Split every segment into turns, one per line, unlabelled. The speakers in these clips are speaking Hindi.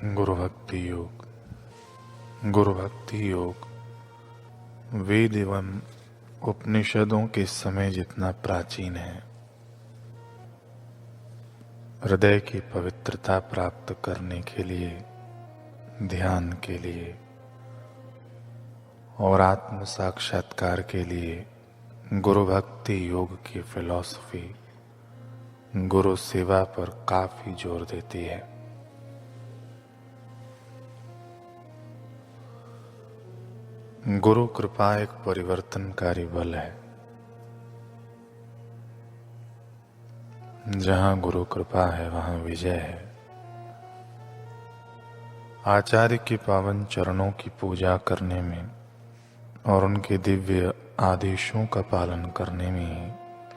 गुरु भक्ति योग। गुरु भक्ति योग वेद एवं उपनिषदों के समय जितना प्राचीन है, हृदय की पवित्रता प्राप्त करने के लिए, ध्यान के लिए और आत्म साक्षात्कार के लिए गुरु भक्ति योग की फिलॉसफी गुरु सेवा पर काफी जोर देती है। गुरु कृपा एक परिवर्तनकारी बल है। जहां गुरु कृपा है वहां विजय है। आचार्य के पावन चरणों की पूजा करने में और उनके दिव्य आदेशों का पालन करने में ही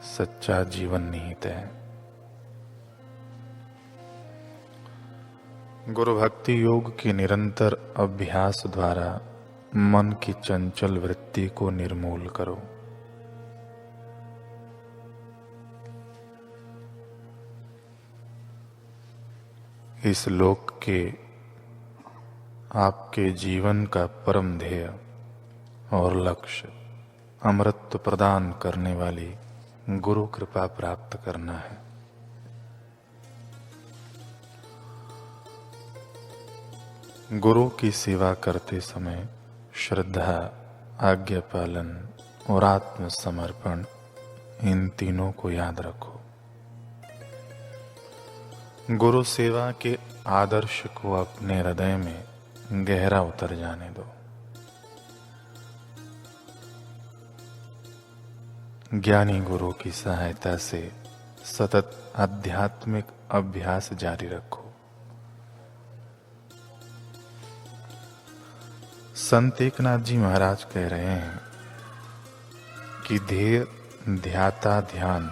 सच्चा जीवन निहित है। गुरु भक्ति योग के निरंतर अभ्यास द्वारा मन की चंचल वृत्ति को निर्मूल करो। इस लोक के आपके जीवन का परम ध्येय और लक्ष्य अमृत प्रदान करने वाली गुरु कृपा प्राप्त करना है। गुरु की सेवा करते समय श्रद्धा, आज्ञा पालन और आत्मसमर्पण, इन तीनों को याद रखो। गुरु सेवा के आदर्श को अपने हृदय में गहरा उतर जाने दो। ज्ञानी गुरु की सहायता से सतत आध्यात्मिक अभ्यास जारी रखो। संत एकनाथ जी महाराज कह रहे हैं कि ध्येय ध्याता ध्यान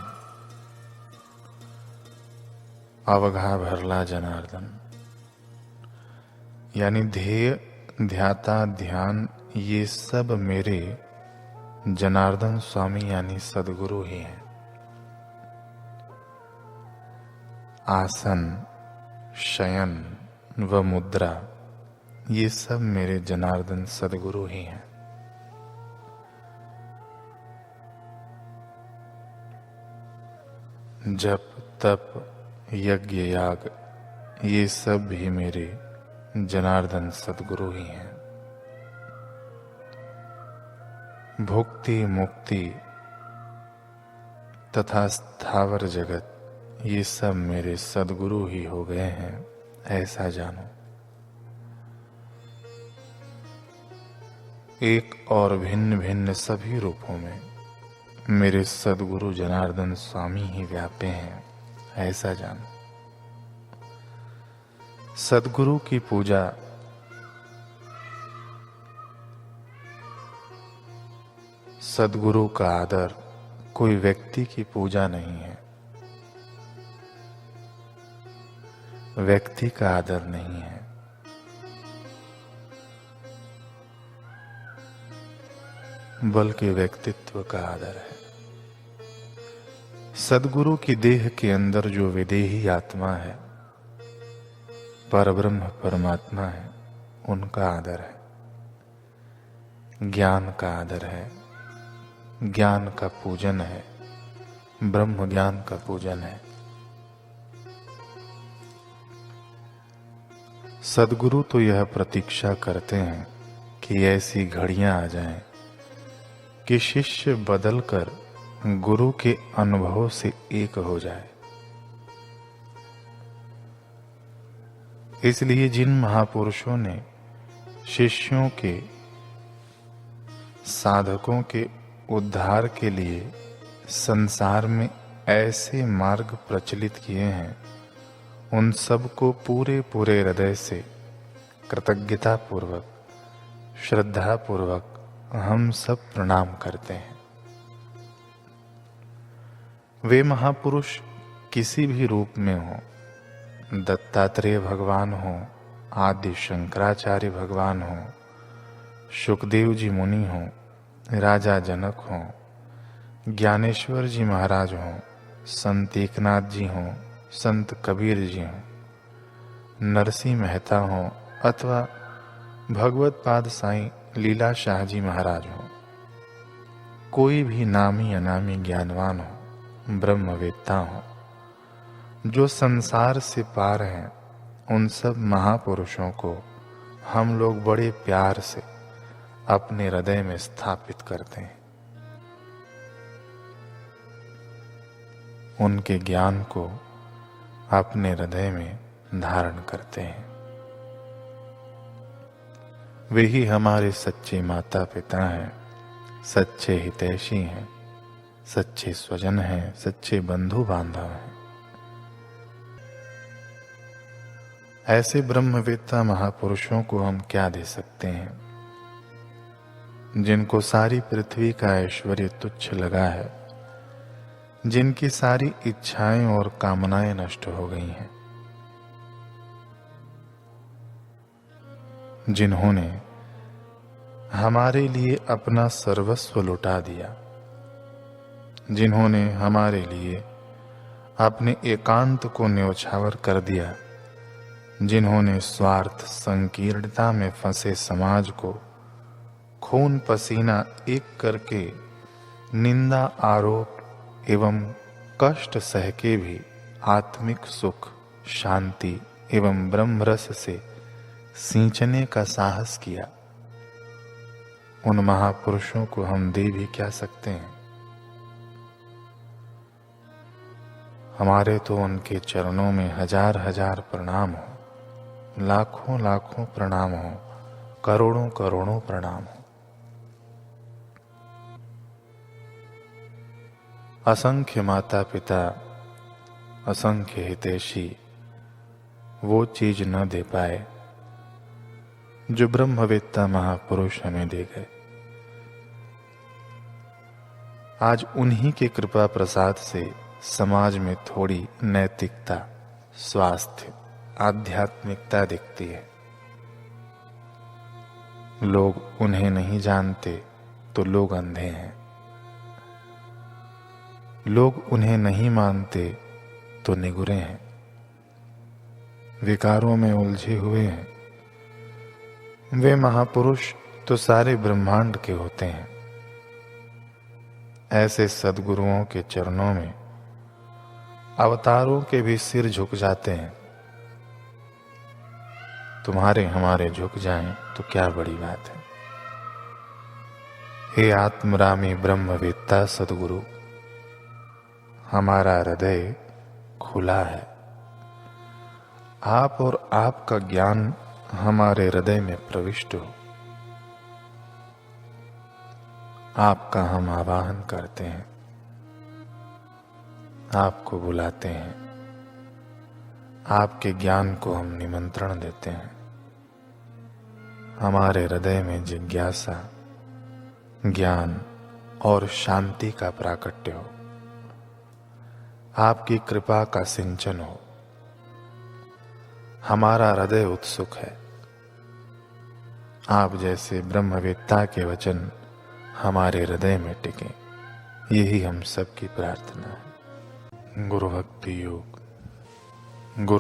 अवघा भरला जनार्दन, यानी ध्येय ध्याता ध्यान ये सब मेरे जनार्दन स्वामी यानी सदगुरु ही हैं। आसन, शयन व मुद्रा ये सब मेरे जनार्दन सदगुरु ही हैं। जप, तप, यज्ञ, याग ये सब भी मेरे जनार्दन सदगुरु ही हैं। भुक्ति, मुक्ति तथा स्थावर जगत ये सब मेरे सदगुरु ही हो गए हैं, ऐसा जानो। एक और भिन्न भिन्न सभी रूपों में मेरे सदगुरु जनार्दन स्वामी ही व्यापे हैं, ऐसा जानो। सदगुरु की पूजा सदगुरु का आदर कोई व्यक्ति की पूजा नहीं है, व्यक्ति का आदर नहीं है, बल्कि व्यक्तित्व का आदर है। सदगुरु की देह के अंदर जो विदेही आत्मा है, परब्रह्म परमात्मा है, उनका आदर है। ज्ञान का आदर है, ज्ञान का पूजन है, ब्रह्म ज्ञान का पूजन है। सदगुरु तो यह प्रतीक्षा करते हैं कि ऐसी घड़ियां आ जाएं कि शिष्य बदलकर गुरु के अनुभव से एक हो जाए। इसलिए जिन महापुरुषों ने शिष्यों के, साधकों के उद्धार के लिए संसार में ऐसे मार्ग प्रचलित किए हैं, उन सब को पूरे पूरे हृदय से कृतज्ञता पूर्वक, श्रद्धा पूर्वक हम सब प्रणाम करते हैं। वे महापुरुष किसी भी रूप में हो, दत्तात्रेय भगवान हो, आदि शंकराचार्य भगवान हो, सुखदेव जी मुनि हो, राजा जनक हो, ज्ञानेश्वर जी महाराज हो, संत एकनाथ जी हो, संत कबीर जी हो, नरसिंह मेहता हों अथवा भगवत पाद साईं लीला शाह जी महाराज हों, कोई भी नामी अनामी ज्ञानवान हो, ब्रह्मवेत्ता हो, जो संसार से पार हैं, उन सब महापुरुषों को हम लोग बड़े प्यार से अपने हृदय में स्थापित करते हैं। उनके ज्ञान को अपने हृदय में धारण करते हैं। वे ही हमारे सच्चे माता पिता हैं, सच्चे हितैषी हैं, सच्चे स्वजन हैं, सच्चे बंधु बांधव हैं। ऐसे ब्रह्मवेत्ता महापुरुषों को हम क्या दे सकते हैं, जिनको सारी पृथ्वी का ऐश्वर्य तुच्छ लगा है, जिनकी सारी इच्छाएं और कामनाएं नष्ट हो गई हैं, जिन्होंने हमारे लिए अपना सर्वस्व लुटा दिया, जिन्होंने हमारे लिए अपने एकांत को न्योछावर कर दिया, जिन्होंने स्वार्थ संकीर्णता में फंसे समाज को खून पसीना एक करके निंदा आरोप एवं कष्ट सह के भी आत्मिक सुख शांति एवं ब्रह्मरस से सींचने का साहस किया, उन महापुरुषों को हम दे भी क्या सकते हैं। हमारे तो उनके चरणों में हजार हजार प्रणाम हो, लाखों लाखों प्रणाम हो, करोड़ों करोड़ों प्रणाम हो। असंख्य माता पिता, असंख्य हितैषी वो चीज न दे पाए जो ब्रह्मवेत्ता महापुरुष हमें दे गए। आज उन्हीं के कृपा प्रसाद से समाज में थोड़ी नैतिकता, स्वास्थ्य, आध्यात्मिकता दिखती है। लोग उन्हें नहीं जानते तो लोग अंधे हैं, लोग उन्हें नहीं मानते तो निगुरे हैं, विकारों में उलझे हुए हैं। वे महापुरुष तो सारे ब्रह्मांड के होते हैं। ऐसे सद्गुरुओं के चरणों में अवतारों के भी सिर झुक जाते हैं। तुम्हारे हमारे झुक जाएं तो क्या बड़ी बात है। हे आत्मरामी ब्रह्मवेत्ता सद्गुरु, हमारा हृदय खुला है। आप और आपका ज्ञान हमारे हृदय में प्रविष्ट हो। आपका हम आवाहन करते हैं, आपको बुलाते हैं, आपके ज्ञान को हम निमंत्रण देते हैं। हमारे हृदय में जिज्ञासा, ज्ञान और शांति का प्राकट्य हो, आपकी कृपा का सिंचन हो। हमारा हृदय उत्सुक है। आप जैसे ब्रह्मवेत्ता के वचन हमारे हृदय में टिके, यही हम सबकी प्रार्थना है। गुरु भक्ति योग।